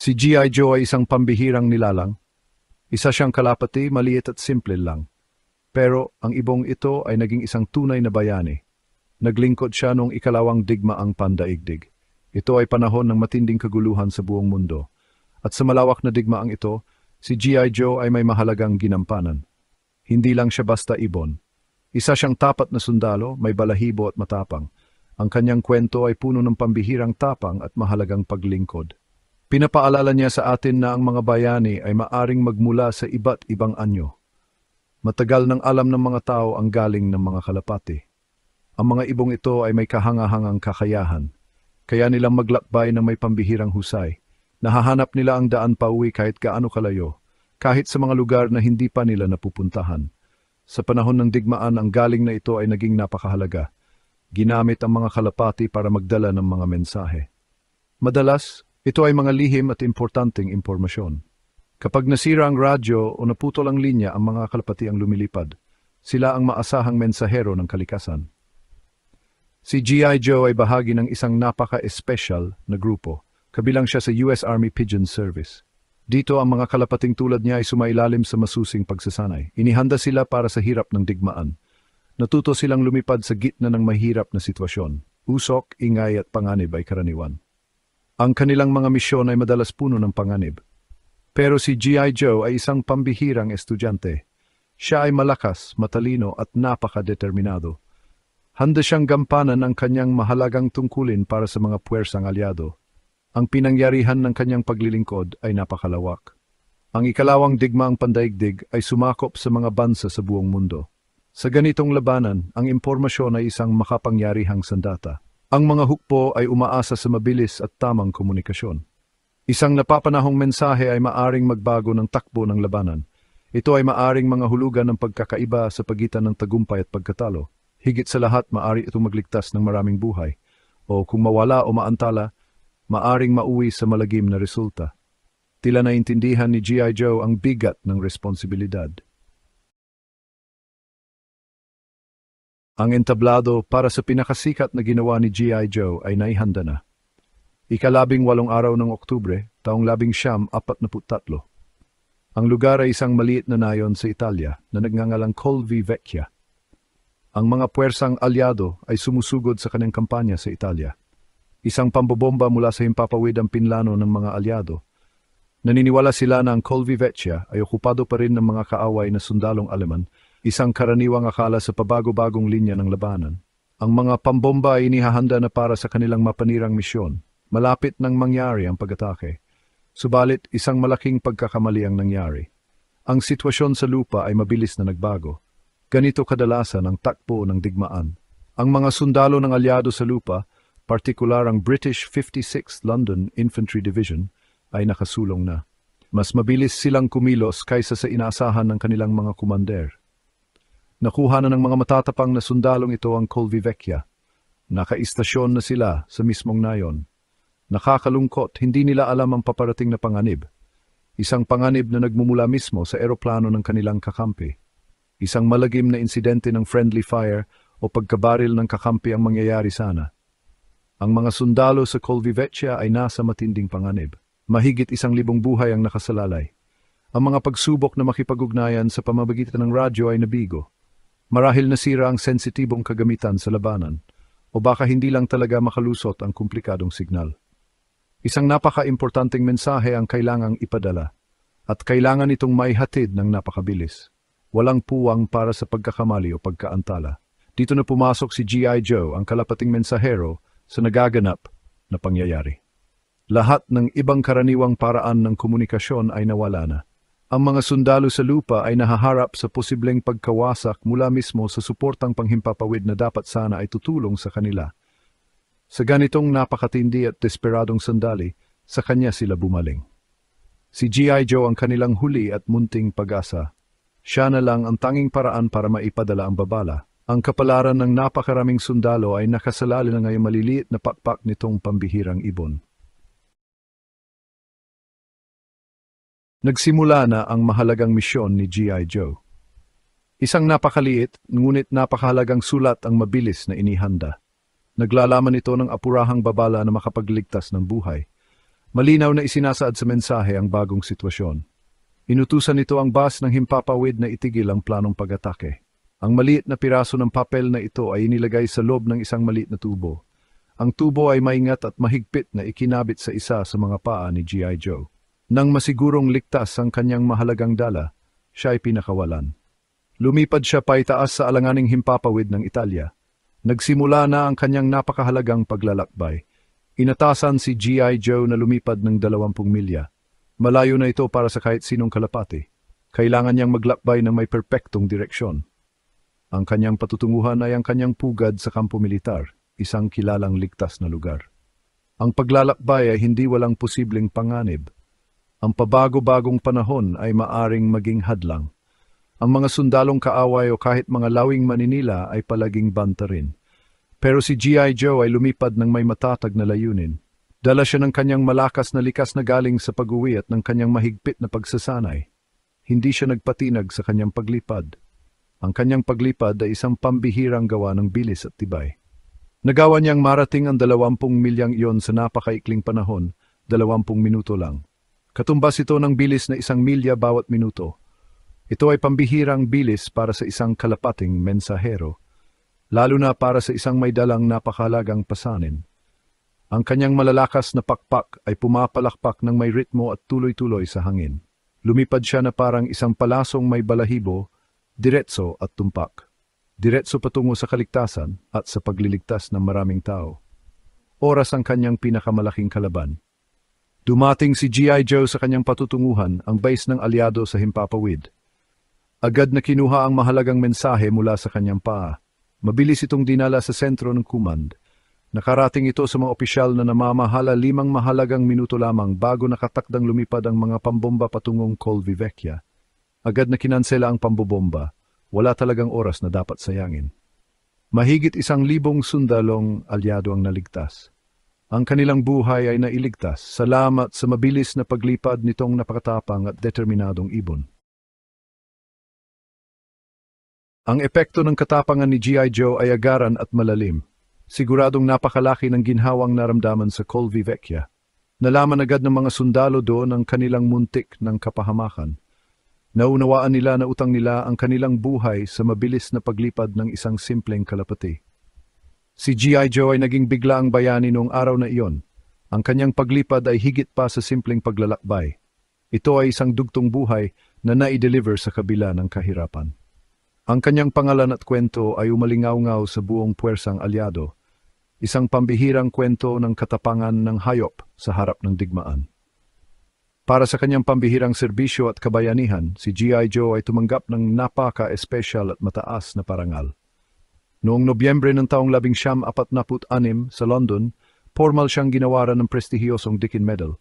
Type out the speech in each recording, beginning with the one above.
Si G.I. Joe ay isang pambihirang nilalang. Isa siyang kalapati, maliit at simple lang. Pero ang ibong ito ay naging isang tunay na bayani. Naglingkod siya noong ikalawang digmaang pandaigdig. Ito ay panahon ng matinding kaguluhan sa buong mundo. At sa malawak na digmaang ito, si G.I. Joe ay may mahalagang ginampanan. Hindi lang siya basta ibon. Isa siyang tapat na sundalo, may balahibo at matapang. Ang kanyang kwento ay puno ng pambihirang tapang at mahalagang paglingkod. Pinapaalala niya sa atin na ang mga bayani ay maaring magmula sa iba't ibang anyo. Matagal nang alam ng mga tao ang galing ng mga kalapati. Ang mga ibong ito ay may kahangahangang kakayahan. Kaya nilang maglakbay na may pambihirang husay. Nahahanap nila ang daan pauwi kahit gaano kalayo, kahit sa mga lugar na hindi pa nila napupuntahan. Sa panahon ng digmaan, ang galing na ito ay naging napakahalaga. Ginamit ang mga kalapati para magdala ng mga mensahe. Madalas, ito ay mga lihim at importanteng impormasyon. Kapag nasira ang radyo o naputol ang linya, ang mga kalapati ang lumilipad. Sila ang maasahang mensahero ng kalikasan. Si G.I. Joe ay bahagi ng isang napaka-espesyal na grupo. Kabilang siya sa US Army Pigeon Service. Dito ang mga kalapating tulad niya ay sumailalim sa masusing pagsasanay. Inihanda sila para sa hirap ng digmaan. Natuto silang lumipad sa gitna ng mahirap na sitwasyon. Usok, ingay at panganib ay karaniwan. Ang kanilang mga misyon ay madalas puno ng panganib. Pero si G.I. Joe ay isang pambihirang estudyante. Siya ay malakas, matalino at napakadeterminado. Handa siyang gampanan ang kanyang mahalagang tungkulin para sa mga puwersang alyado. Ang pinangyarihan ng kanyang paglilingkod ay napakalawak. Ang ikalawang digmaang pandaigdig ay sumakop sa mga bansa sa buong mundo. Sa ganitong labanan, ang impormasyon ay isang makapangyarihang sandata. Ang mga hukbo ay umaasa sa mabilis at tamang komunikasyon. Isang napapanahong mensahe ay maaring magbago ng takbo ng labanan. Ito ay maaring mga hulugan ng pagkakaiba sa pagitan ng tagumpay at pagkatalo. Higit sa lahat, maaari itong magligtas ng maraming buhay. O kung mawala o maantala, maaring mauwi sa malagim na resulta. Tila naintindihan ni G.I. Joe ang bigat ng responsibilidad. Ang entablado para sa pinakasikat na ginawa ni G.I. Joe ay naihanda na. Ikalabing-8 araw ng Oktubre, taong 1943. Ang lugar ay isang maliit na nayon sa Italia na nagngangalang Colvi Vecchia. Ang mga puwersang alyado ay sumusugod sa kanyang kampanya sa Italia. Isang pambobomba mula sa himpapawid ang pinlano ng mga alyado. Naniniwala sila na ang Colvi Vecchia ay okupado pa rin ng mga kaaway na sundalong Aleman, isang karaniwang akala sa pabago-bagong linya ng labanan. Ang mga pambomba ay inihahanda na para sa kanilang mapanirang misyon. Malapit nang mangyari ang pag-atake. Subalit, isang malaking pagkakamali ang nangyari. Ang sitwasyon sa lupa ay mabilis na nagbago. Ganito kadalasan ang takbo ng digmaan. Ang mga sundalo ng alyado sa lupa, partikular ang British 56th London Infantry Division, ay nakasulong na. Mas mabilis silang kumilos kaysa sa inaasahan ng kanilang mga kumander. Nakuha na ng mga matatapang na sundalong ito ang Colvi Vecchia. Nakaistasyon na sila sa mismong nayon. Nakakalungkot, hindi nila alam ang paparating na panganib. Isang panganib na nagmumula mismo sa eroplano ng kanilang kakampi. Isang malagim na insidente ng friendly fire o pagkabaril ng kakampi ang mangyayari sana. Ang mga sundalo sa Colvi Vecchia ay nasa matinding panganib. Mahigit 1,000 buhay ang nakasalalay. Ang mga pagsubok na makipag-ugnayan sa pamamagitan ng radyo ay nabigo. Marahil nasira ang sensitibong kagamitan sa labanan, o baka hindi lang talaga makalusot ang komplikadong signal. Isang napaka-importanteng mensahe ang kailangang ipadala, at kailangan itong maihatid ng napakabilis. Walang puwang para sa pagkakamali o pagkaantala. Dito na pumasok si G.I. Joe, ang kalapating mensahero, sa nagaganap na pangyayari. Lahat ng ibang karaniwang paraan ng komunikasyon ay nawala na. Ang mga sundalo sa lupa ay nahaharap sa posibleng pagkawasak mula mismo sa suportang panghimpapawid na dapat sana ay tutulong sa kanila. Sa ganitong napakatindi at desperadong sandali, sa kanya sila bumaling. Si G.I. Joe ang kanilang huli at munting pag-asa. Siya na lang ang tanging paraan para maipadala ang babala. Ang kapalaran ng napakaraming sundalo ay nakasalali na ngayong maliliit na pakpak nitong pambihirang ibon. Nagsimula na ang mahalagang misyon ni G.I. Joe. Isang napakaliit, ngunit napakahalagang sulat ang mabilis na inihanda. Naglalaman ito ng apurahang babala na makapagligtas ng buhay. Malinaw na isinasaad sa mensahe ang bagong sitwasyon. Inutusan nito ang bus ng himpapawid na itigil ang planong pag-atake. Ang maliit na piraso ng papel na ito ay inilagay sa loob ng isang maliit na tubo. Ang tubo ay maingat at mahigpit na ikinabit sa isa sa mga paa ni G.I. Joe. Nang masigurong ligtas ang kanyang mahalagang dala, siya ay pinakawalan. Lumipad siya paitaas sa alanganing himpapawid ng Italya. Nagsimula na ang kanyang napakahalagang paglalakbay. Inatasan si G.I. Joe na lumipad ng 20 milya. Malayo na ito para sa kahit sinong kalapati. Kailangan niyang maglakbay ng may perpektong direksyon. Ang kanyang patutunguhan ay ang kanyang pugad sa kampo militar, isang kilalang ligtas na lugar. Ang paglalakbay ay hindi walang posibleng panganib. Ang pabago-bagong panahon ay maaring maging hadlang. Ang mga sundalong kaaway o kahit mga lawing maninila ay palaging banta rin. Pero si G.I. Joe ay lumipad ng may matatag na layunin. Dala siya ng kanyang malakas na likas na galing sa pag-uwi at ng kanyang mahigpit na pagsasanay. Hindi siya nagpatinag sa kanyang paglipad. Ang kanyang paglipad ay isang pambihirang gawa ng bilis at tibay. Nagawa niyang marating ang 20 milyang iyon sa napakaikling panahon, 20 minuto lang. Katumbas ito ng bilis na 1 milya bawat minuto. Ito ay pambihirang bilis para sa isang kalapating mensahero, lalo na para sa isang may dalang napakahalagang pasanin. Ang kanyang malalakas na pakpak ay pumapalakpak ng may ritmo at tuloy-tuloy sa hangin. Lumipad siya na parang isang palasong may balahibo, diretso at tumpak. Diretso patungo sa kaligtasan at sa pagliligtas ng maraming tao. Oras ang kanyang pinakamalaking kalaban. Dumating si G.I. Joe sa kanyang patutunguhan, ang base ng alyado sa himpapawid. Agad na kinuha ang mahalagang mensahe mula sa kanyang paa. Mabilis itong dinala sa sentro ng command. Nakarating ito sa mga opisyal na namamahala 5 mahalagang minuto lamang bago nakatakdang lumipad ang mga pambomba patungong Colvivecchia. Agad na kinansela ang pambobomba. Wala talagang oras na dapat sayangin. Mahigit 1,000 sundalong alyado ang naligtas. Ang kanilang buhay ay nailigtas salamat sa mabilis na paglipad nitong napakatapang at determinadong ibon. Ang epekto ng katapangan ni G.I. Joe ay agaran at malalim. Siguradong napakalaki ng ginhawang naramdaman sa Colvivecchia. Nalaman agad ng mga sundalo doon ang kanilang muntik ng kapahamakan. Naunawaan nila na utang nila ang kanilang buhay sa mabilis na paglipad ng isang simpleng kalapati. Si G.I. Joe ay naging biglaang bayani noong araw na iyon. Ang kanyang paglipad ay higit pa sa simpleng paglalakbay. Ito ay isang dugtong buhay na nai-deliver sa kabila ng kahirapan. Ang kanyang pangalan at kwento ay umalingaw-ngaw sa buong puwersang alyado. Isang pambihirang kwento ng katapangan ng hayop sa harap ng digmaan. Para sa kanyang pambihirang serbisyo at kabayanihan, si G.I. Joe ay tumanggap ng napaka-espesyal at mataas na parangal. Noong Nobyembre ng taong 1946 sa London, formal siyang ginawaran ng prestihiyosong Dickin Medal.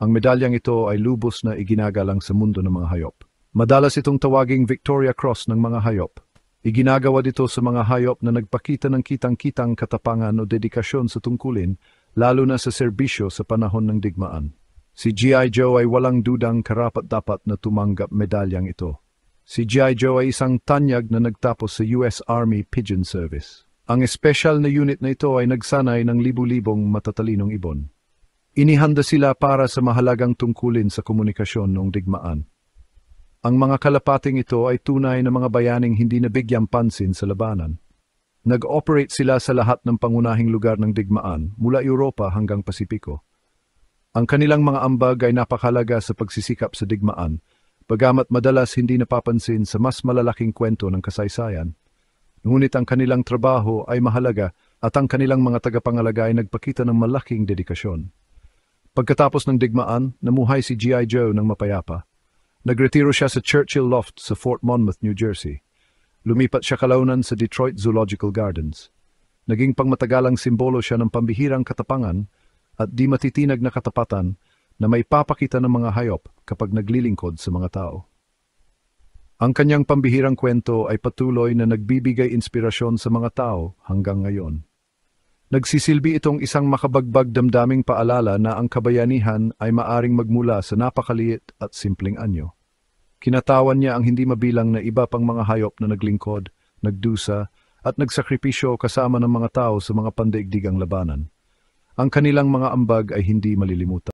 Ang medalyang ito ay lubos na iginagalang sa mundo ng mga hayop. Madalas itong tawaging Victoria Cross ng mga hayop. Iginagawa dito sa mga hayop na nagpakita ng kitang-kitang katapangan o dedikasyon sa tungkulin, lalo na sa serbisyo sa panahon ng digmaan. Si G.I. Joe ay walang dudang karapat-dapat na tumanggap medalyang ito. Si G.I. Joe ay isang tanyag na nagtapos sa US Army Pigeon Service. Ang espesyal na unit na ito ay nagsanay ng libu-libong matatalinong ibon. Inihanda sila para sa mahalagang tungkulin sa komunikasyon noong digmaan. Ang mga kalapating ito ay tunay na mga bayaning hindi nabigyang pansin sa labanan. Nag-operate sila sa lahat ng pangunahing lugar ng digmaan, mula Europa hanggang Pasipiko. Ang kanilang mga ambag ay napakahalaga sa pagsisikap sa digmaan, bagamat madalas hindi napapansin sa mas malalaking kwento ng kasaysayan. Ngunit ang kanilang trabaho ay mahalaga at ang kanilang mga tagapangalaga ay nagpakita ng malaking dedikasyon. Pagkatapos ng digmaan, namuhay si G.I. Joe ng mapayapa. Nagretiro siya sa Churchill Loft sa Fort Monmouth, New Jersey. Lumipat siya kalaunan sa Detroit Zoological Gardens. Naging pangmatagalang simbolo siya ng pambihirang katapangan at di matitinag na katapatan na may papakita ng mga hayop kapag naglilingkod sa mga tao. Ang kanyang pambihirang kwento ay patuloy na nagbibigay inspirasyon sa mga tao hanggang ngayon. Nagsisilbi itong isang makabagbag damdaming paalala na ang kabayanihan ay maaring magmula sa napakaliit at simpleng anyo. Kinatawan niya ang hindi mabilang na iba pang mga hayop na naglingkod, nagdusa, at nagsakripisyo kasama ng mga tao sa mga pandaigdigang labanan. Ang kanilang mga ambag ay hindi malilimutan.